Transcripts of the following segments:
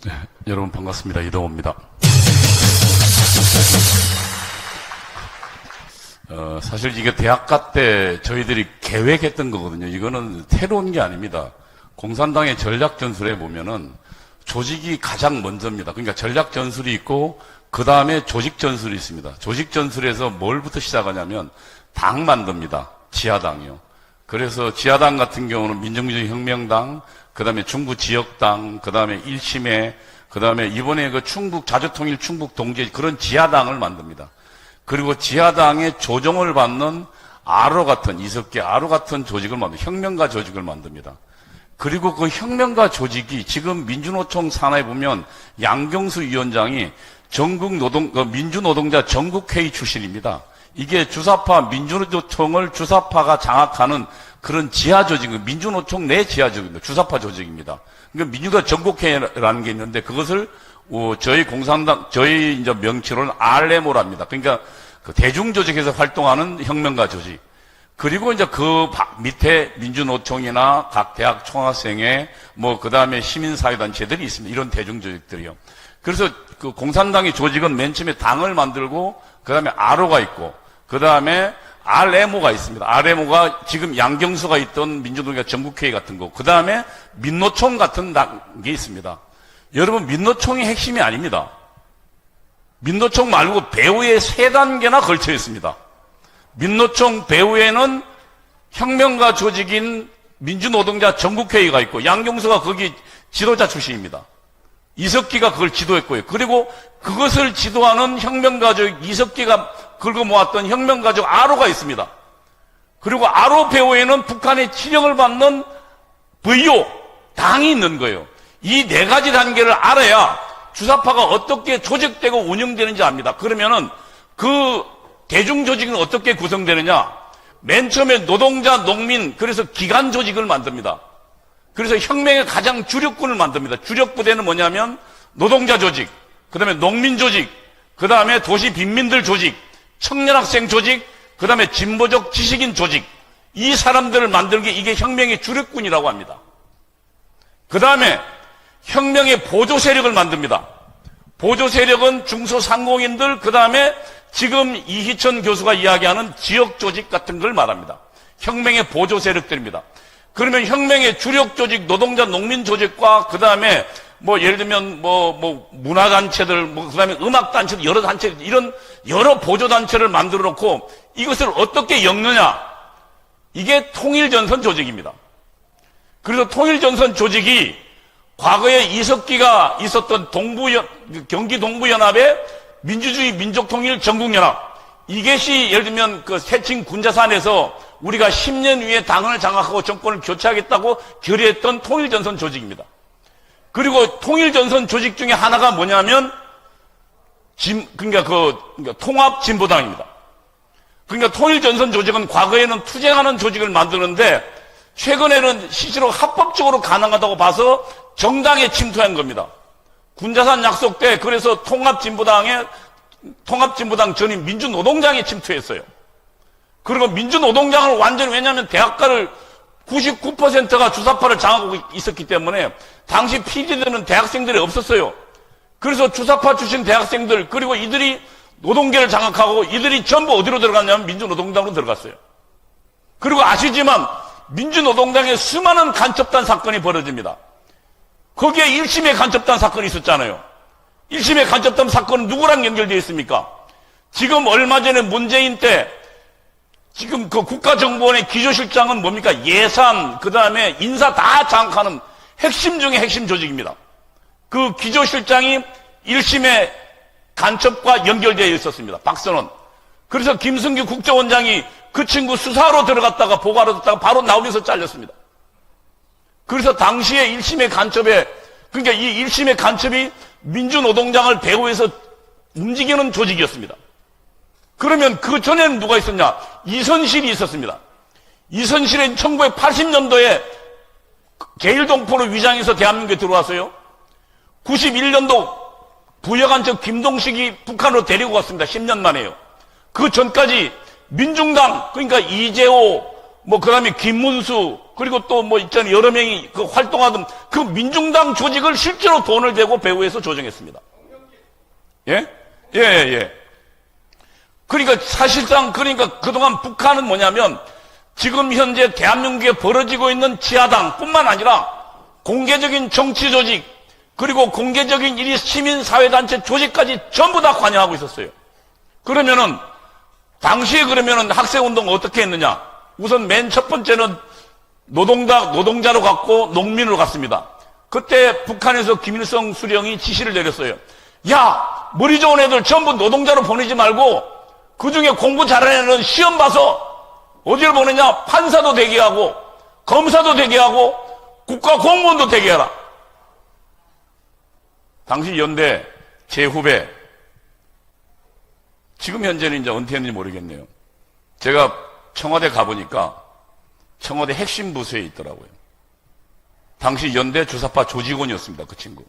네, 여러분 반갑습니다. 이동호입니다. 사실 이게 대학가 때 저희들이 계획했던 거거든요. 이거는 새로운 게 아닙니다. 공산당의 전략 전술에 보면은 조직이 가장 먼저입니다. 그러니까 전략 전술이 있고 그 다음에 조직 전술이 있습니다. 조직 전술에서 뭘부터 시작하냐면 당 만듭니다. 지하당이요. 그래서 지하당 같은 경우는 민족민주혁명당, 그 다음에 중부지역당, 그 다음에 일심회, 그 다음에 이번에 그 충북, 자주통일 충북 동지 그런 지하당을 만듭니다. 그리고 지하당의 조정을 받는 아로 같은, 이석기 아로 같은 조직을 만듭니다. 혁명가 조직을 만듭니다. 그리고 그 혁명가 조직이 지금 민주노총 산하에 보면 양경수 위원장이 민주노동자 전국회의 출신입니다. 이게 주사파, 민주노총을 주사파가 장악하는 그런 지하 조직, 민주노총 내 지하 조직입니다. 주사파 조직입니다. 그러니까 민주노총 전국회의라는 게 있는데 그것을 저희 공산당, 저희 이제 명칭으로는 RMO랍니다. 그러니까 그 대중조직에서 활동하는 혁명가 조직. 그리고 이제 그 밑에 민주노총이나 각 대학 총학생회, 그 다음에 시민사회단체들이 있습니다. 이런 대중조직들이요. 그래서 그 공산당의 조직은 맨 처음에 당을 만들고, 그 다음에 RO가 있고, 그 다음에 RMO가 있습니다. RMO가 지금 양경수가 있던 민주노동자 전국회의 같은 거, 그 다음에 민노총 같은 게 있습니다. 여러분, 민노총이 핵심이 아닙니다. 민노총 말고 배후에 3단계나 걸쳐 있습니다. 민노총 배후에는 혁명가 조직인 민주노동자 전국회의가 있고 양경수가 거기 지도자 출신입니다. 이석기가 그걸 지도했고요. 그리고 그것을 지도하는 혁명가족 이석기가 긁어 모았던 혁명가족 RO가 있습니다. 그리고 RO 배후에는 북한의 치령을 받는 VO 당이 있는 거예요. 이 4가지 단계를 알아야 주사파가 어떻게 조직되고 운영되는지 압니다. 그러면은 그 대중조직은 어떻게 구성되느냐? 맨 처음에 노동자, 농민, 그래서 기관 조직을 만듭니다. 그래서 혁명의 가장 주력군을 만듭니다. 주력 부대는 뭐냐면 노동자 조직, 그 다음에 농민 조직, 그 다음에 도시 빈민들 조직, 청년학생 조직, 그 다음에 진보적 지식인 조직. 이 사람들을 만들기 이게 혁명의 주력군이라고 합니다. 그 다음에 혁명의 보조 세력을 만듭니다. 보조 세력은 중소상공인들, 그 다음에 지금 이희천 교수가 이야기하는 지역 조직 같은 걸 말합니다. 혁명의 보조 세력들입니다. 그러면 혁명의 주력 조직, 노동자, 농민 조직과 그 다음에 예를 들면 문화단체들, 그 다음에 음악단체들, 여러 단체, 이런 여러 보조단체를 만들어 놓고 이것을 어떻게 엮느냐? 이게 통일전선 조직입니다. 그래서 통일전선 조직이 과거에 이석기가 있었던 경기 동부연합의 민주주의 민족통일 전국연합, 이것이 예를 들면 그 새칭 군자산에서 우리가 10년 후에 당을 장악하고 정권을 교체하겠다고 결의했던 통일전선 조직입니다. 그리고 통일전선 조직 중에 하나가 뭐냐면 그러니까 통합진보당입니다. 그러니까 통일전선 조직은 과거에는 투쟁하는 조직을 만드는데 최근에는 실제로 합법적으로 가능하다고 봐서 정당에 침투한 겁니다. 군자산 약속 때 그래서 통합진보당 전인 민주노동당에 침투했어요. 그리고 민주노동당을 완전히, 왜냐하면 대학가를 99%가 주사파를 장악하고 있었기 때문에 당시 피지들은 대학생들이 없었어요. 그래서 주사파 출신 대학생들, 그리고 이들이 노동계를 장악하고 이들이 전부 어디로 들어갔냐면 민주노동당으로 들어갔어요. 그리고 아시지만 민주노동당에 수많은 간첩단 사건이 벌어집니다. 거기에 1심의 간첩단 사건이 있었잖아요. 1심의 간첩단 사건은 누구랑 연결되어 있습니까? 지금 얼마 전에 문재인 때 지금 그 국가정보원의 기조실장은 뭡니까? 예산, 그 다음에 인사 다 장악하는 핵심 중에 핵심 조직입니다. 그 기조실장이 1심의 간첩과 연결되어 있었습니다. 박선원. 그래서 김승규 국정원장이 그 친구 수사로 들어갔다가 보고하러 갔다가 바로 나오면서 잘렸습니다. 그래서 당시에 1심의 간첩에, 그러니까 이 1심의 간첩이 민주노동당을 배후에서 움직이는 조직이었습니다. 그러면 그 전에는 누가 있었냐? 이선실이 있었습니다. 이선실은 1980년도에 계일동포로 위장해서 대한민국에 들어왔어요. 91년도 부여간첩 김동식이 북한으로 데리고 갔습니다. 10년 만에요. 그 전까지 민중당, 그러니까 이재호, 그 다음에 김문수, 그리고 또 있잖아요. 여러 명이 그 활동하던 그 민중당 조직을 실제로 돈을 대고 배후에서 조정했습니다. 예? 예. 그러니까 사실상 그동안 북한은 뭐냐면 지금 현재 대한민국에 벌어지고 있는 지하당 뿐만 아니라 공개적인 정치 조직, 그리고 공개적인 이 시민사회단체 조직까지 전부 다 관여하고 있었어요. 그러면은 당시에 학생운동 어떻게 했느냐? 우선 맨 첫 번째는 노동자로 갔고 농민으로 갔습니다. 그때 북한에서 김일성 수령이 지시를 내렸어요. 야, 머리 좋은 애들 전부 노동자로 보내지 말고 그 중에 공부 잘하는 애는 시험 봐서 어디를 보내냐? 판사도 되게 하고 검사도 되게 하고 국가 공무원도 되게 하라. 당시 연대 제 후배, 지금 현재는 이제 은퇴했는지 모르겠네요. 제가 청와대 가보니까 청와대 핵심 부서에 있더라고요. 당시 연대 주사파 조직원이었습니다. 그 친구.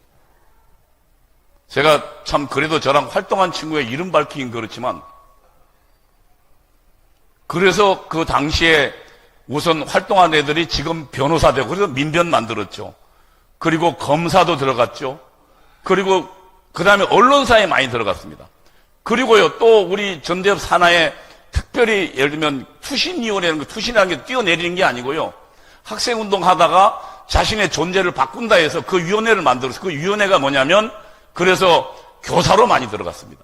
제가 참 그래도 저랑 활동한 친구의 이름 밝히긴 그렇지만, 그래서 그 당시에 우선 활동한 애들이 지금 변호사 되고, 그래서 민변 만들었죠. 그리고 검사도 들어갔죠. 그리고 그 다음에 언론사에 많이 들어갔습니다. 그리고요, 또 우리 전대협 산하에 특별히 예를 들면 투신위원회라는 거, 투신이라는 게 뛰어내리는 게 아니고요. 학생운동 하다가 자신의 존재를 바꾼다 해서 그 위원회를 만들어서, 그 위원회가 뭐냐면 그래서 교사로 많이 들어갔습니다.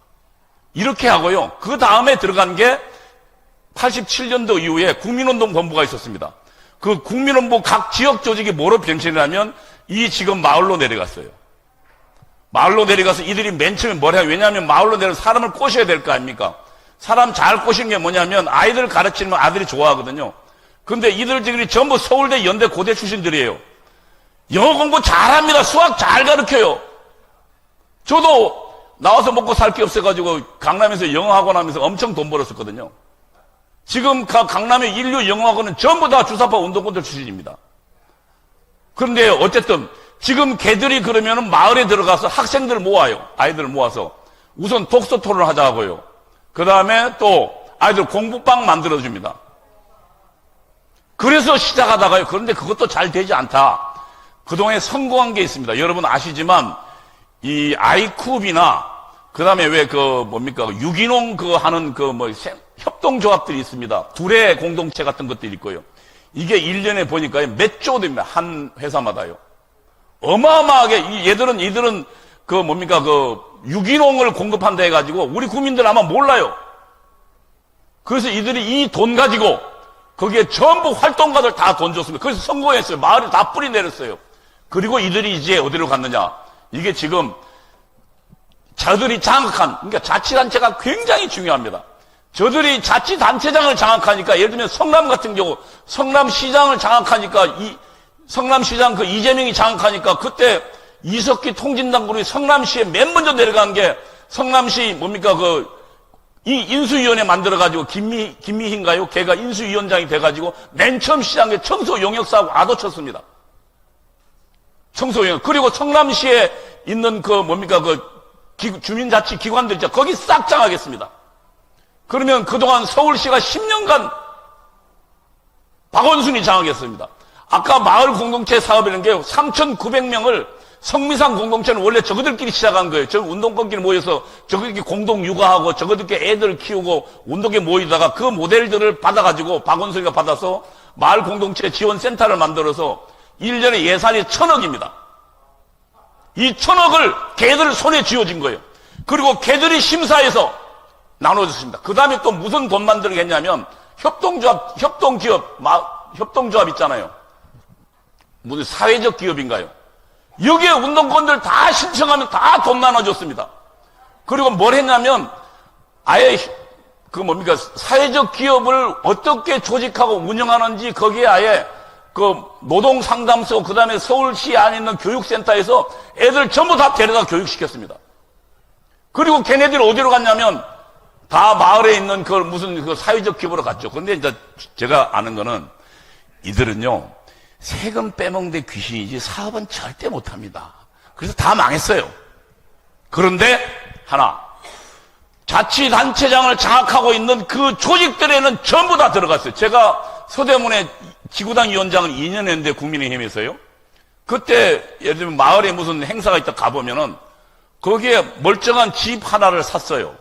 이렇게 하고요. 그 다음에 들어간 게 87년도 이후에 국민운동본부가 있었습니다. 그 국민운동 각 지역 조직이 뭐로 변신하면 이 지금 마을로 내려갔어요. 마을로 내려가서 이들이 맨 처음에 뭘 해요? 왜냐하면 마을로 내려서 사람을 꼬셔야 될 거 아닙니까? 사람 잘 꼬시는 게 뭐냐면 아이들 가르치면 아들이 좋아하거든요. 근데 이들이 전부 서울대, 연대, 고대 출신들이에요. 영어 공부 잘합니다. 수학 잘 가르쳐요. 저도 나와서 먹고 살 게 없어가지고 강남에서 영어학원 하면서 엄청 돈 벌었었거든요. 지금 강남의 인류 영어학원은 전부 다 주사파 운동권들 출신입니다. 그런데 어쨌든 지금 걔들이 그러면은 마을에 들어가서 학생들 모아요. 아이들 모아서 우선 독서 토론을 하자 하고요. 그 다음에 또 아이들 공부방 만들어줍니다. 그래서 시작하다가요. 그런데 그것도 잘 되지 않다. 그동안에 성공한 게 있습니다. 여러분 아시지만 이 아이쿱이나 그 다음에 왜 유기농 하는 협동조합들이 있습니다. 둘의 공동체 같은 것들이 있고요. 이게 1년에 보니까 몇 조 됩니다. 한 회사마다요. 어마어마하게 이들은 유기농을 공급한다 해가지고 우리 국민들 아마 몰라요. 그래서 이들이 이 돈 가지고 거기에 전부 활동가들 다 돈 줬습니다. 그래서 성공했어요. 마을에 다 뿌리 내렸어요. 그리고 이들이 이제 어디로 갔느냐? 이게 지금 저들이 장악한, 그러니까 자치단체가 굉장히 중요합니다. 저들이 자치단체장을 장악하니까, 예를 들면 성남 같은 경우 성남시장을 장악하니까, 성남시장 이재명이 장악하니까 그때 이석기 통진당 그룹이 성남시에 맨 먼저 내려간 게 성남시 이 인수위원회 만들어가지고 김미희인가요? 걔가 인수위원장이 돼가지고 맨 처음 시장에 청소 용역사하고 아도 쳤습니다. 청소 용역. 그리고 성남시에 있는 주민자치 기관들 있죠. 거기 싹 장악했습니다. 그러면 그동안 서울시가 10년간 박원순이 장악했습니다. 아까 마을 공동체 사업이라는 게 3,900명을 성미산 공동체는 원래 저거들끼리 시작한 거예요. 저 운동권끼리 모여서 저거들끼리 공동 육아하고 저거들끼리 애들 키우고 운동에 모이다가 그 모델들을 받아가지고 박원순이가 받아서 마을 공동체 지원센터를 만들어서 1년에 예산이 1,000억입니다. 이 1,000억을 걔들 손에 쥐어진 거예요. 그리고 걔들이 심사해서 나눠줬습니다. 그 다음에 또 무슨 돈 만들게 했냐면 협동조합 있잖아요. 무슨 사회적 기업인가요? 여기에 운동권들 다 신청하면 다 돈 나눠줬습니다. 그리고 뭘 했냐면 아예 사회적 기업을 어떻게 조직하고 운영하는지 거기에 아예 노동상담소, 그 다음에 서울시 안에 있는 교육센터에서 애들 전부 다 데려다 교육시켰습니다. 그리고 걔네들이 어디로 갔냐면 다 마을에 있는 사회적 기업으로 갔죠. 그런데 이제 제가 아는 거는 이들은요, 세금 빼먹는 귀신이지 사업은 절대 못합니다. 그래서 다 망했어요. 그런데 하나, 자치단체장을 장악하고 있는 그 조직들에는 전부 다 들어갔어요. 제가 서대문에 지구당 위원장은 2년 했는데 국민의힘에서요. 그때 예를 들면 마을에 무슨 행사가 있다 가보면은 거기에 멀쩡한 집 하나를 샀어요.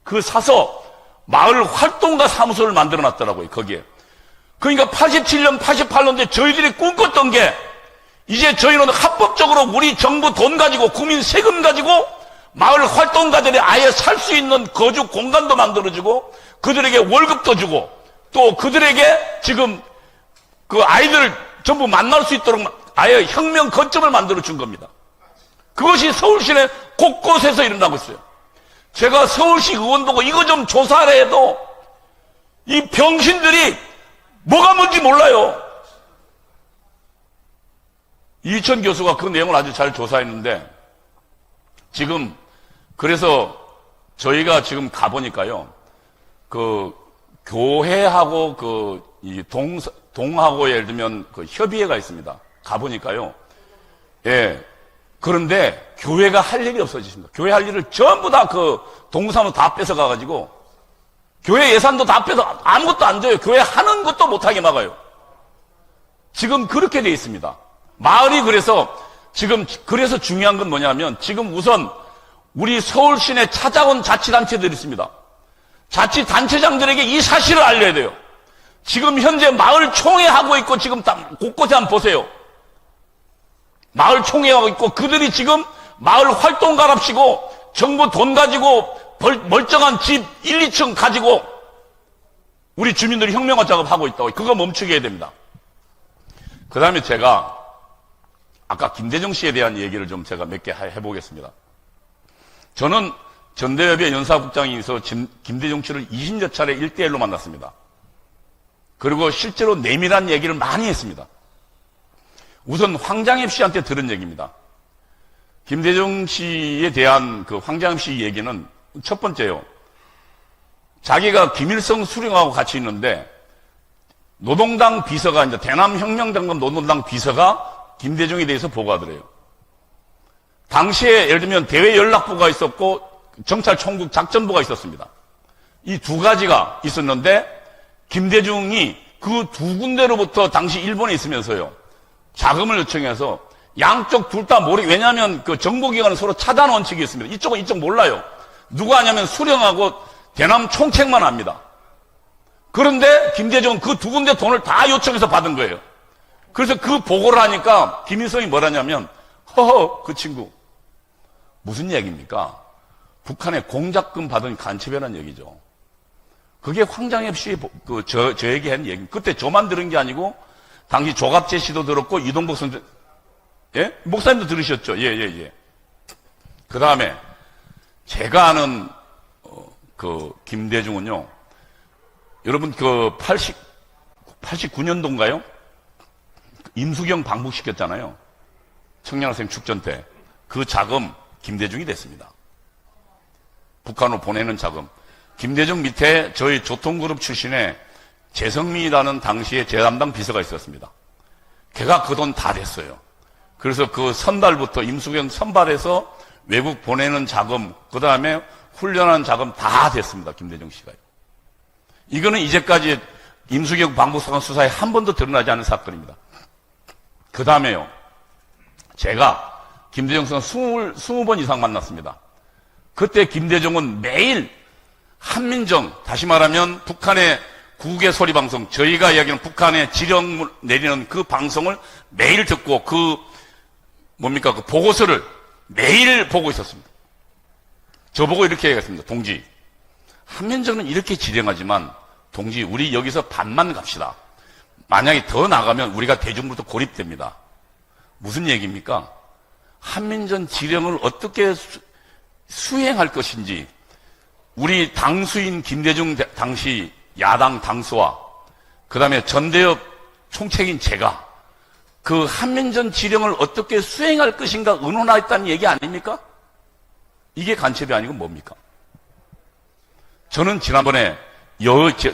그 사서 마을 활동가 사무소를 만들어 놨더라고요, 거기에. 그러니까 87년, 88년대 저희들이 꿈꿨던 게 이제 저희는 합법적으로 우리 정부 돈 가지고 국민 세금 가지고 마을 활동가들이 아예 살 수 있는 거주 공간도 만들어주고 그들에게 월급도 주고 또 그들에게 지금 그 아이들을 전부 만날 수 있도록 아예 혁명 거점을 만들어 준 겁니다. 그것이 서울시내 곳곳에서 일어나고 있어요. 제가 서울시 의원 보고 이거 좀 조사를 해도 이 병신들이 뭐가 뭔지 몰라요. 이천 교수가 그 내용을 아주 잘 조사했는데 지금 그래서 저희가 지금 가보니까요. 그 교회하고 이 동하고 예를 들면 그 협의회가 있습니다. 가보니까요. 예. 그런데 교회가 할 일이 없어지십니다. 교회 할 일을 전부 다 그 동사무 다 뺏어가가지고 교회 예산도 다 빼서 아무것도 안 돼요. 교회 하는 것도 못하게 막아요. 지금 그렇게 돼 있습니다. 마을이 그래서 지금 그래서 중요한 건 뭐냐면 지금 우선 우리 서울 시내 찾아온 자치단체들이 있습니다. 자치단체장들에게 이 사실을 알려야 돼요. 지금 현재 마을 총회하고 있고 지금 곳곳에 한번 보세요. 마을 총회하고 있고 그들이 지금 마을 활동가랍시고 정부 돈 가지고 멀쩡한 집 1, 2층 가지고 우리 주민들이 혁명화 작업하고 있다고. 그거 멈추게 해야 됩니다. 그 다음에 제가 아까 김대중 씨에 대한 얘기를 좀 제가 몇 개 해보겠습니다. 저는 전대협의 연사국장에서 김대중 씨를 20여 차례 1대1로 만났습니다. 그리고 실제로 내밀한 얘기를 많이 했습니다. 우선 황장엽 씨한테 들은 얘기입니다. 김대중 씨에 대한 그 황장엽 씨 얘기는 첫 번째요. 자기가 김일성 수령하고 같이 있는데 노동당 비서가 이제 대남혁명당과 노동당 비서가 김대중에 대해서 보고하더래요. 당시에 예를 들면 대외연락부가 있었고 정찰총국 작전부가 있었습니다. 이 두 가지가 있었는데 김대중이 그 두 군데로부터 당시 일본에 있으면서요. 자금을 요청해서 양쪽 둘 다 왜냐하면 그 정보기관은 서로 차단 원칙이 있습니다. 이쪽은 이쪽 몰라요. 누가 하냐면 수령하고 대남 총책만 합니다. 그런데 김대중은 그 두 군데 돈을 다 요청해서 받은 거예요. 그래서 그 보고를 하니까 김일성이 뭐라냐면 허허 그 친구 무슨 얘기입니까? 북한에 공작금 받은 간첩이라는 얘기죠. 그게 황장엽 씨 저에게 한 얘기입니다. 그때 저만 들은 게 아니고 당시 조갑재 씨도 들었고 이동복 선생 예? 목사님도 들으셨죠? 예. 그 다음에 제가 아는 그 김대중은요. 여러분 그 89년도인가요? 임수경 방북시켰잖아요. 청년학생 축전 때. 그 자금 김대중이 됐습니다. 북한으로 보내는 자금. 김대중 밑에 저희 조통그룹 출신의 재성민이라는 당시에 제 담당 비서가 있었습니다. 걔가 그 돈 다 냈어요. 그래서 그 선발부터 임수경 선발해서 외국 보내는 자금, 그 다음에 훈련하는 자금 다 됐습니다. 김대중 씨가요. 이거는 이제까지 임수경 방북사건 수사에 한 번도 드러나지 않은 사건입니다. 그 다음에요. 제가 김대중 씨가 20번 이상 만났습니다. 그때 김대중은 매일 한민정, 다시 말하면 북한의 국외 소리방송, 저희가 이야기하는 북한의 지령 내리는 그 방송을 매일 듣고 그 보고서를 매일 보고 있었습니다. 저보고 이렇게 얘기했습니다. 동지, 한민정은 이렇게 지령하지만 동지 우리 여기서 반만 갑시다. 만약에 더 나가면 우리가 대중부터 고립됩니다. 무슨 얘기입니까? 한민정 지령을 어떻게 수행할 것인지 우리 당수인 김대중 당시 야당 당수와 그 다음에 전대협 총책인 제가 그 한민정 지령을 어떻게 수행할 것인가 의논했다는 얘기 아닙니까? 이게 간첩이 아니고 뭡니까? 저는 지난번에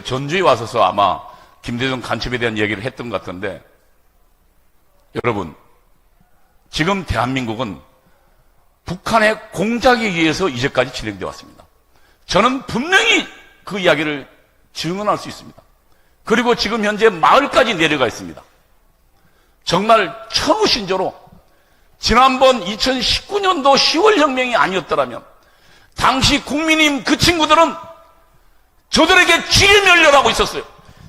전주에 와서서 아마 김대중 간첩에 대한 얘기를 했던 것 같은데 여러분 지금 대한민국은 북한의 공작에 의해서 이제까지 진행되어 왔습니다. 저는 분명히 그 이야기를 증언할 수 있습니다. 그리고 지금 현재 마을까지 내려가 있습니다. 정말 천우신조로 지난번 2019년도 10월 혁명이 아니었더라면 당시 국민님 그 친구들은 저들에게 지뢰멸렬하고 있었어요.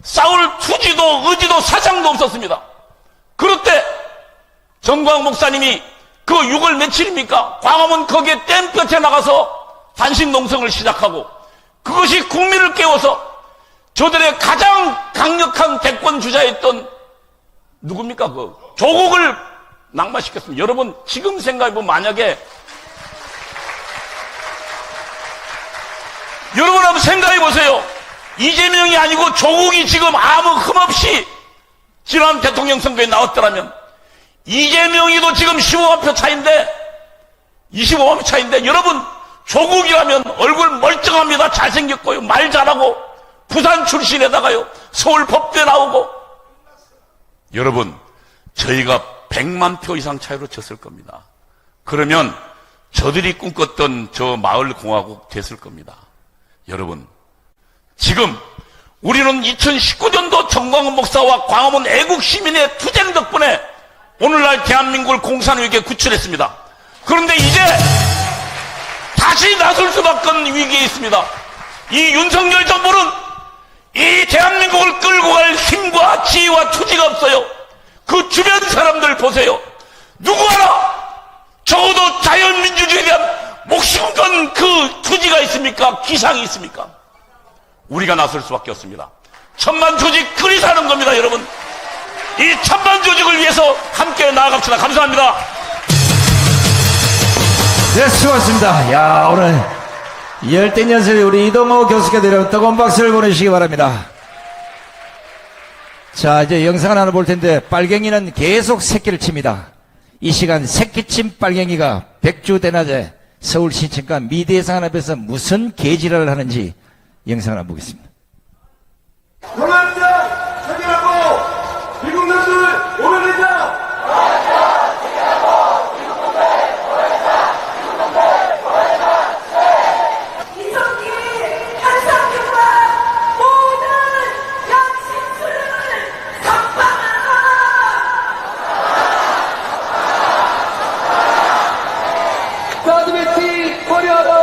싸울 투지도 의지도 사상도 없었습니다. 그럴 때 정광 목사님이 그 6월 며칠입니까? 광화문 거기에 댐볕에 나가서 단식 농성을 시작하고 그것이 국민을 깨워서 저들의 가장 강력한 대권 주자였던 누굽니까? 그 조국을 낙마시켰습니다. 여러분 지금 생각해보면 만약에 여러분 한번 생각해보세요. 이재명이 아니고 조국이 지금 아무 흠없이 지난 대통령 선거에 나왔더라면 이재명이도 지금 15만 표 차인데 25만 표 차인데 여러분 조국이라면 얼굴 멀쩡합니다. 잘생겼고요. 말 잘하고 부산 출신에다가요. 서울 법대 나오고 여러분 저희가 100만 표 이상 차이로 졌을 겁니다. 그러면 저들이 꿈꿨던 저 마을공화국 됐을 겁니다. 여러분 지금 우리는 2019년도 정광훈 목사와 광화문 애국 시민의 투쟁 덕분에 오늘날 대한민국을 공산위기에 구출했습니다. 그런데 이제 다시 나설 수밖에 없는 위기에 있습니다. 이 윤석열 정부는 이 대한민국을 끌고 갈 힘과 지혜와 투지가 없어요. 그 주변 사람들 보세요. 누구 하나 적어도 자유민주주의에 대한 목숨 건 그 투지가 있습니까? 기상이 있습니까? 우리가 나설 수밖에 없습니다. 천만 조직 그리 사는 겁니다. 여러분 이 천만 조직을 위해서 함께 나아갑시다. 감사합니다. 네, 수고하셨습니다. 야, 오늘 열띤 연설에 우리 이동호 교수께 드리는 뜨거운 박수를 보내주시기 바랍니다. 자, 이제 영상을 하나 볼 텐데 빨갱이는 계속 새끼를 칩니다. 이 시간 새끼친 빨갱이가 백주대낮에 서울 신천가 미대상 앞에서 무슨 개지랄을 하는지 영상을 한번 보겠습니다. 공안장 처리하고 미국 놈들 오면된다. 이성기 한상규와 모든 양심수를 선방하라. 사드배치 버려라.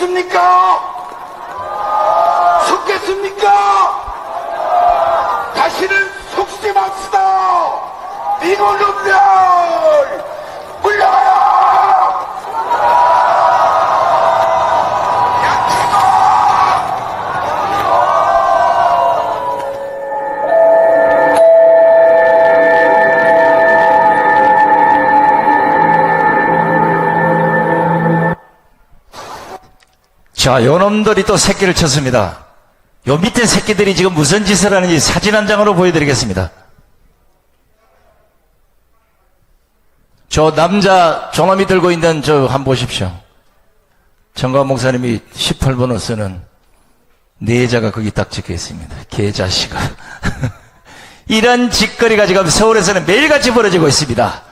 속겠습니까? 속겠습니까? 다시는 속지 맙시다. 미군 놈들 물러가라. 자, 요놈들이 또 새끼를 쳤습니다. 요 밑에 새끼들이 지금 무슨 짓을 하는지 사진 한 장으로 보여드리겠습니다. 저 남자 저놈이 들고 있는 저 한번 보십시오. 정가원 목사님이 18번호 쓰는 내자가 거기 딱 찍혀 있습니다. 개자식아. 이런 짓거리가 지금 서울에서는 매일같이 벌어지고 있습니다.